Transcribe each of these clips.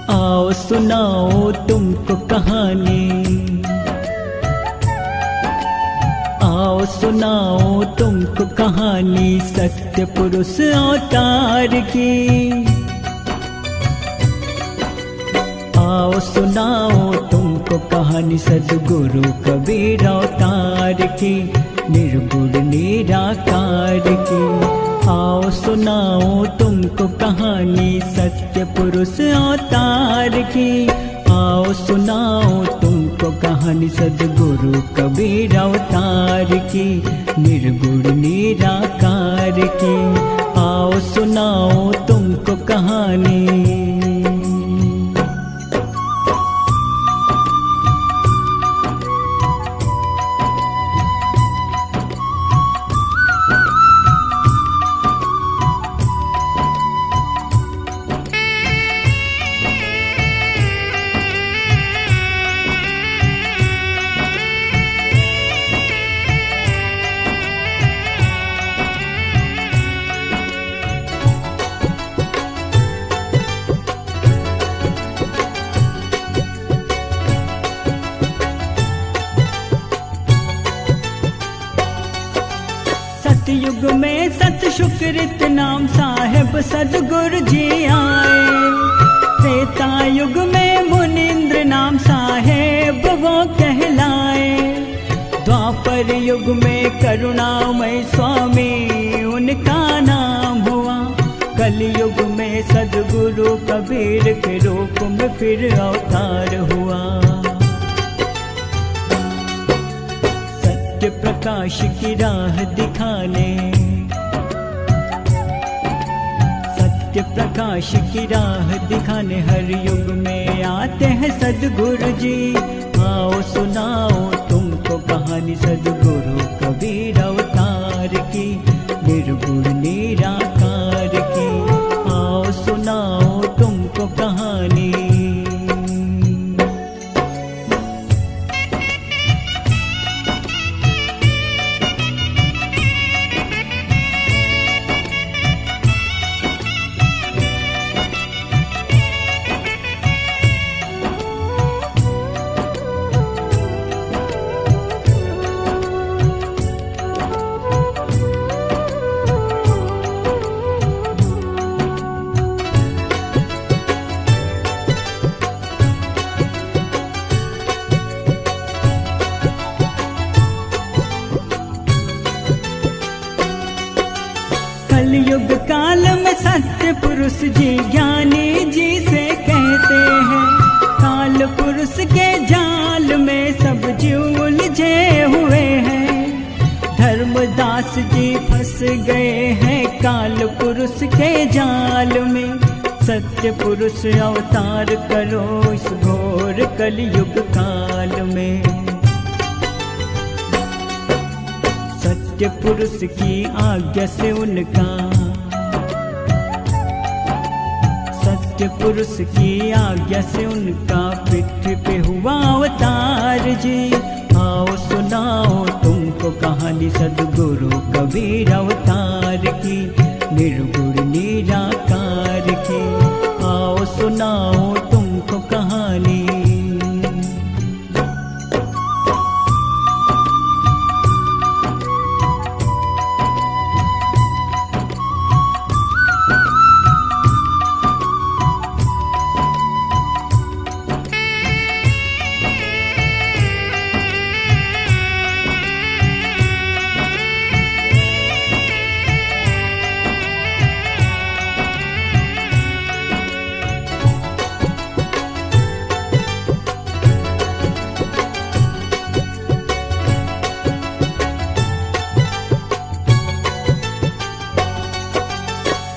आओ सुनाओ तुमको कहानी, आओ सुनाओ तुमको कहानी सत्य पुरुष अवतार की। आओ सुनाओ तुमको कहानी सद्गुरु कबीर अवतार की, निर्गुण निराकार की। आओ सुनाओ तुमको कहानी सत्य पुरुष अवतार की। आओ सुनाओ तुमको कहानी सद्गुरु कबीर अवतार की, निर्गुण निराकार की। आओ सुनाओ तुमको कहानी। सतयुग में सत शुक्रित नाम साहेब सद्गुरु जी आए। त्रेता युग में मुनिंद्र नाम साहेब वो कहलाए। द्वापर युग में करुणामय स्वामी उनका नाम हुआ। कलयुग में सद्गुरु कबीर के रूप में फिर अवतार हुआ। प्रकाश की राह दिखाने, सत्य प्रकाश की राह दिखाने हर युग में आते हैं सद्गुरु जी। आओ सुनाओ तुमको कहानी सद्गुरु कबीर अवतार की, निर्गुण निराकार की। आओ सुनाओ तुमको कहानी। कलयुग काल में सत्य पुरुष जी ज्ञानी जी से कहते हैं। काल पुरुष के जाल में सब जीव उलझे हुए हैं। धर्मदास जी फंस गए हैं काल पुरुष के जाल में। सत्य पुरुष अवतार करो इस घोर कलयुग काल में। सत्य पुरुष की आज्ञा से उनका, सत्य पुरुष की आज्ञा से उनका पृथ्वी पे हुआ अवतार जी। आओ सुनाओ तुमको कहानी सद्गुरु कबीर अवतार की, निर्गुण निराकार की। आओ सुनाओ तुमको कहानी।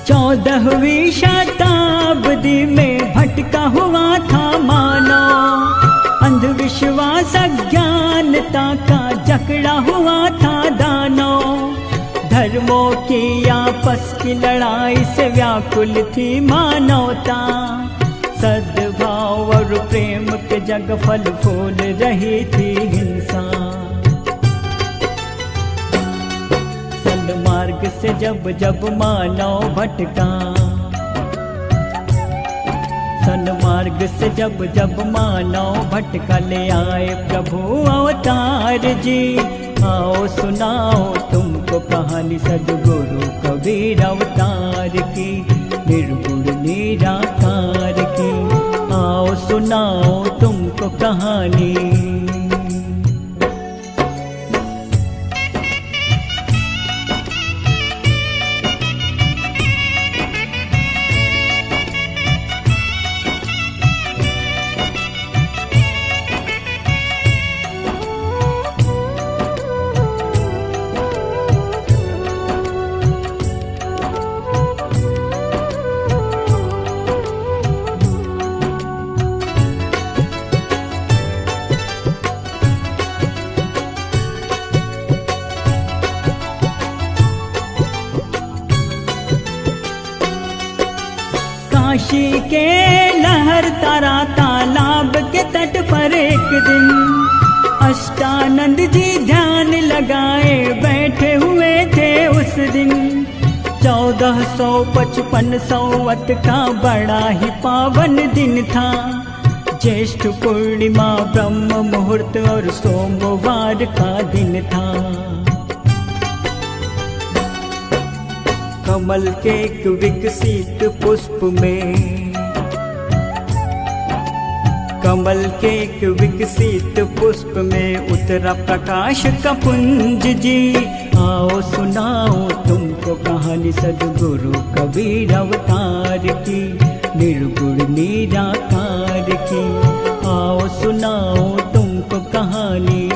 चौदहवीं शताब्दी में भटका हुआ था मानो, अंधविश्वास अज्ञानता का जकड़ा हुआ था दानो। धर्मों की आपस की लड़ाई से व्याकुल थी मानवता, सद्भाव और प्रेम के जग फल फूल रही थी हिंसा। सन्मार्ग से जब जब मानव भटका, सन्मार्ग से जब जब मानव भटका, ले आए प्रभु अवतार जी। आओ सुनाओ तुमको कहानी सद्गुरु कबीर अवतार की, निर्गुण निराकार की। आओ सुनाओ तुमको कहानी। काशी के लहर तारा तालाब के तट पर एक दिन अष्टानंद जी ध्यान लगाए बैठे हुए थे उस दिन। 1455 संवत का बड़ा ही पावन दिन था, ज्येष्ठ पूर्णिमा ब्रह्म मुहूर्त और सोमवार का दिन था। कमल के एक विकसित पुष्प में, कमल के एक विकसित पुष्प में उतरा प्रकाश का पुंज जी। आओ सुनाओ तुमको कहानी सद्गुरु कबीर अवतार की, निर्गुण निराकार की। आओ सुनाओ तुमको कहानी।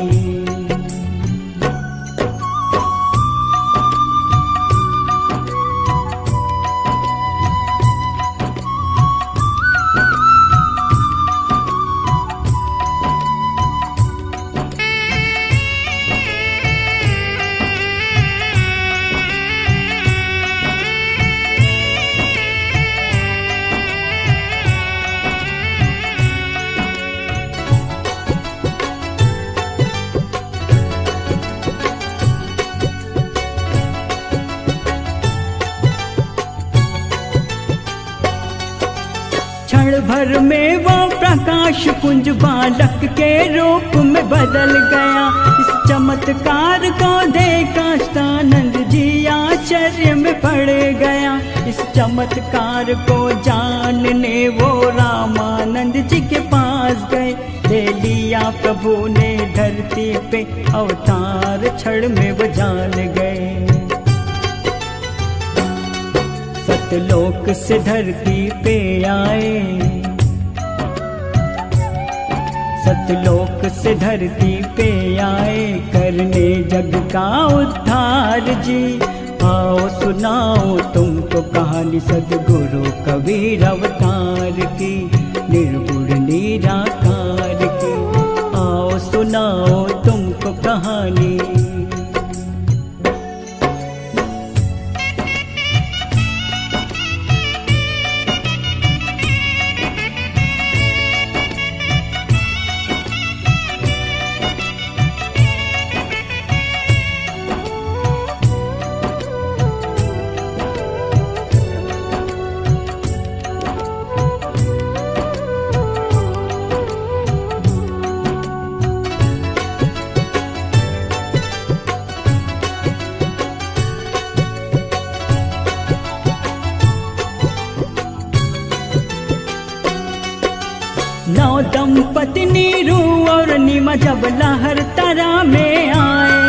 क्षण भर में वो प्रकाश पुंज बालक के रूप में बदल गया। इस चमत्कार को देख अष्टानंद जी आश्चर्य में पड़ गया। इस चमत्कार को जानने वो रामानंद जी के पास गए। ले लिया प्रभु ने धरती पे अवतार, क्षण में वो जान गए। सतलोक से धरती पे आए, सतलोक से धरती पे आए, करने जग का उद्धार जी। आओ सुनाओ तुमको कहानी सद्गुरु कबीर अवतार की, निर्गुण निराकार की। आओ सुनाओ तुमको कहानी। नौ दंपति नीरू और नीमा जब लहर तरा में आए,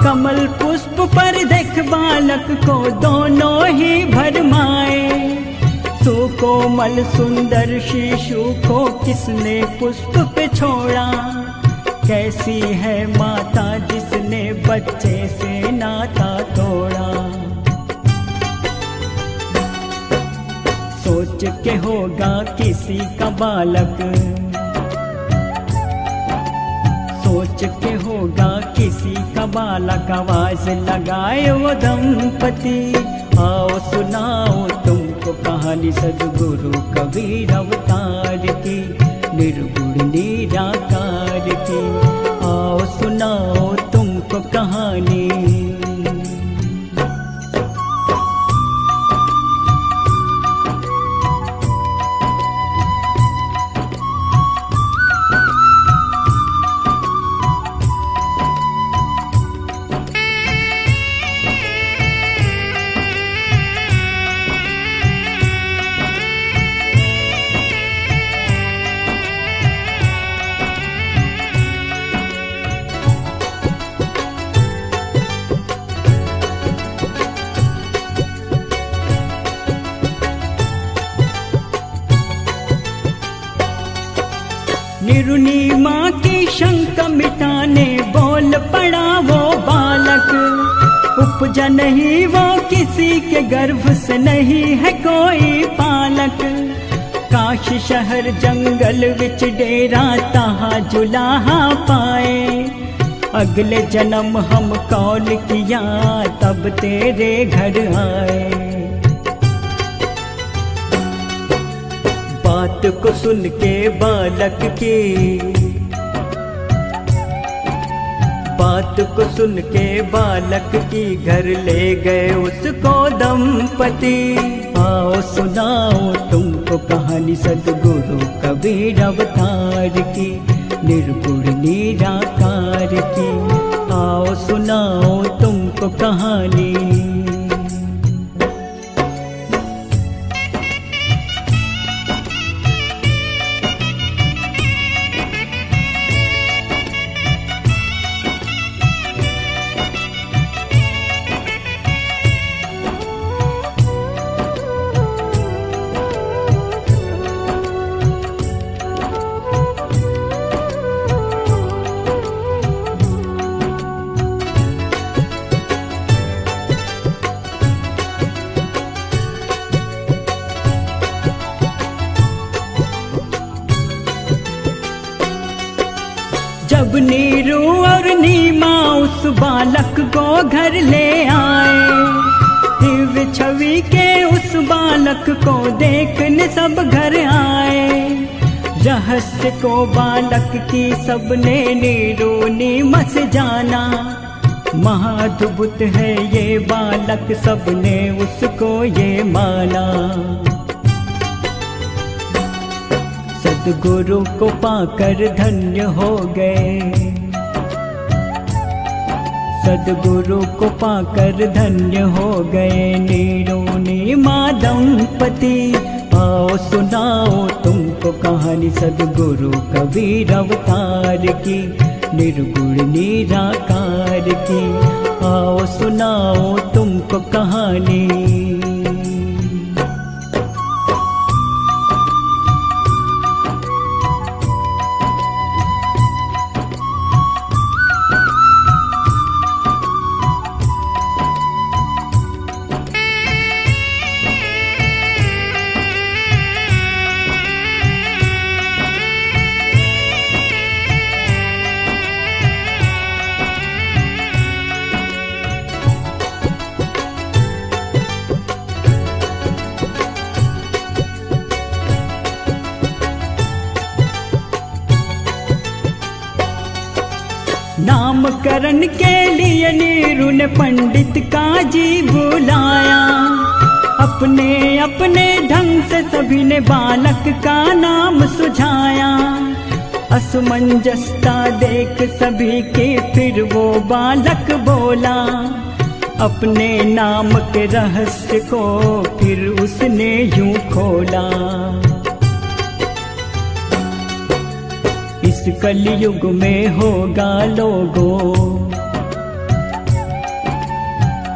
कमल पुष्प पर देख बालक को दोनों ही भरमाए। सुकोमल सुंदर शिशु को किसने पुष्प पे छोड़ा, कैसी है माता जिसने बच्चे से नाता तोड़ा। सोच सोच के होगा किसी का बालक, सोच के होगा किसी का बालक, आवाज लगाए वो दंपति। आओ सुनाओ तुमको कहानी सद्गुरु कबीर अवतार की, निर्गुण निराकार की। आओ सुनाओ तुमको कहानी। निरुनी माँ की शंका मिटाने बोल पड़ा वो बालक, उपजा नहीं वो किसी के गर्भ से, नहीं है कोई पालक। काश शहर जंगल विच डेरा ताहा जुलाहा पाए, अगले जन्म हम कौल किया तब तेरे घर आए। बात को सुन के बालक की, बात को सुन के बालक की, घर ले गए उसको दंपति। आओ सुनाओ तुमको कहानी सद्गुरु कबीर अवतार की, निर्गुण निराकार की। आओ सुनाओ तुमको कहानी। जब नीरू और नीमा उस बालक को घर ले आए, दिव्य छवि के उस बालक को देखने सब घर आए। रहस्य को बालक की सबने नीरू नीमा से जाना, महाअद्भुत है ये बालक सबने उसको ये माना। सद्गुरु को पाकर धन्य हो गए, सद्गुरु को पाकर धन्य हो गए नीरू नीमा दंपति। आओ सुनाओ तुमको कहानी सद्गुरु कबीर अवतार की, निर्गुण निराकार की। आओ सुनाओ तुमको कहानी। नामकरण के लिए नीरू ने पंडित का जी बुलाया, अपने अपने ढंग से सभी ने बालक का नाम सुझाया। असमंजसता देख सभी के फिर वो बालक बोला, अपने नाम के रहस्य को फिर उसने यूं खोला। इस कलयुग में होगा लोगों,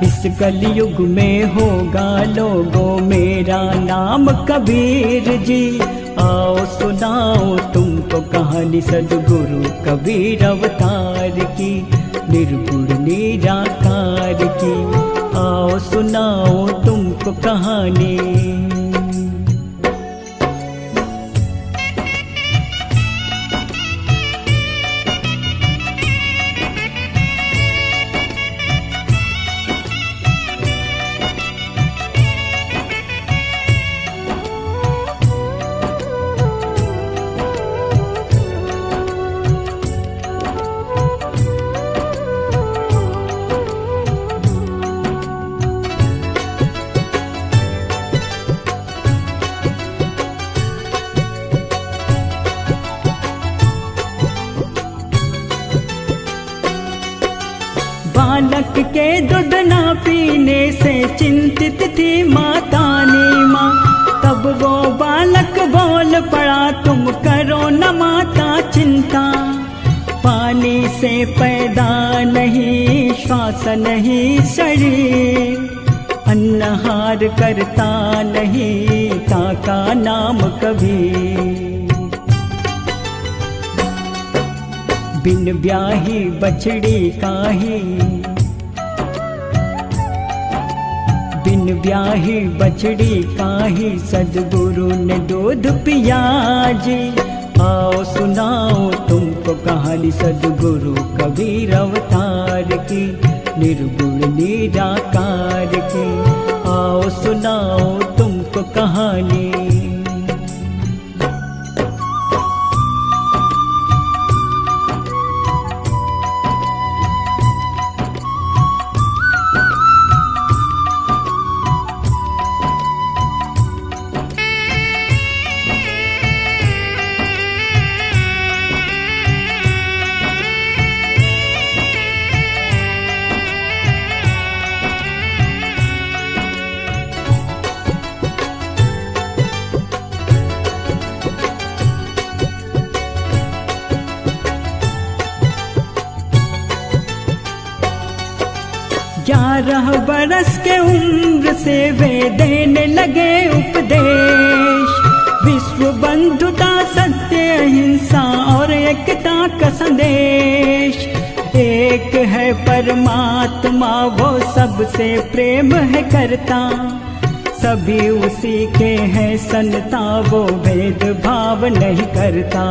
इस कलयुग में होगा लोगों मेरा नाम कबीर जी। आओ सुनाओ तुमको कहानी सद्गुरु कबीर अवतार की, निर्गुण निराकार की। आओ सुनाओ तुमको कहानी। के दूध ना पीने से चिंतित थी माता नीमा। तब वो बालक बोल पड़ा, तुम करो न माता चिंता। पानी से पैदा नहीं श्वास नहीं शरीर, अन्नहार करता नहीं ताका नाम कबीर। बिन ब्याही बछड़ी काहे, बिन ब्याही बछड़ी काहे, सद्गुरु ने दूध पिया जी। आओ सुनाओ तुमको कहानी सद्गुरु कबीर अवतार की, निर्गुण निराकार की। आओ सुनाओ तुमको कहानी। ग्यारह बरस के उम्र से वे देने लगे उपदेश। विश्व बंधुता सत्य अहिंसा और एकता का संदेश। एक है परमात्मा वो सबसे प्रेम है करता, सभी उसी के हैं संता वो भेदभाव नहीं करता।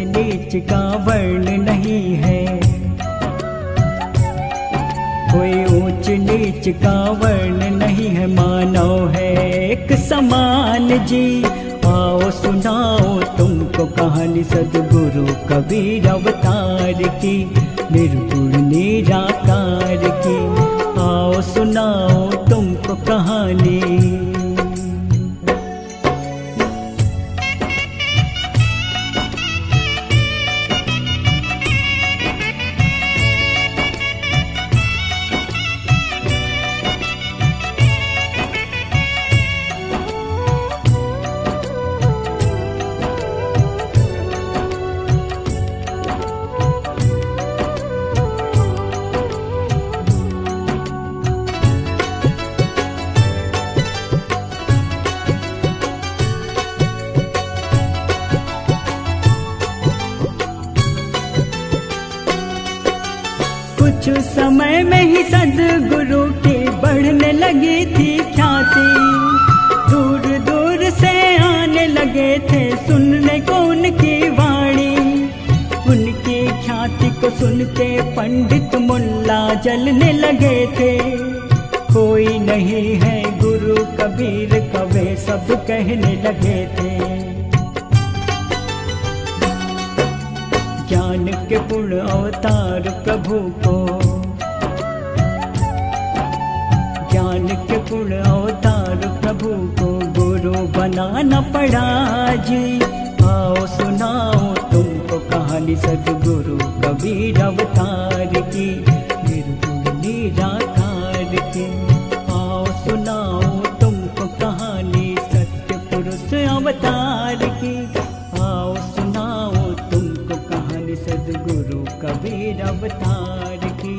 नीच का वर्ण नहीं है, कोई ऊंच नीच का वर्ण नहीं है, मानव है एक समान जी। आओ सुनाओ तुमको कहानी सद्गुरु कबीर अवतार की, निर्गुण निराकार की। आओ सुनाओ तुमको कहानी। कुछ समय में ही सद्गुरु की बढ़ने लगी थी ख्याति। दूर दूर से आने लगे थे सुनने को उनकी वाणी। उनकी ख्याति को सुन के पंडित मुल्ला जलने लगे थे। कोई नहीं है गुरु कबीर का वे सब कहने लगे थे। ज्ञान के पूर्ण अवतार प्रभु को, ज्ञान के पूर्ण अवतार प्रभु को गुरु बनाना पड़ा जी। आओ सुनाओ तुमको कहानी सद्गुरु कबीर अवतार की, निर्गुण निराकार की। आओ सुनाओ तुमको कहानी सत्य पुरुष अवतार की। आओ सुनाओ तुमको कहानी सद्गुरु कबीर अवतार की,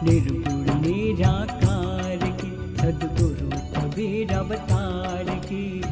निर्गुण निराकार की। सद्गुरु कबीर अवतार की।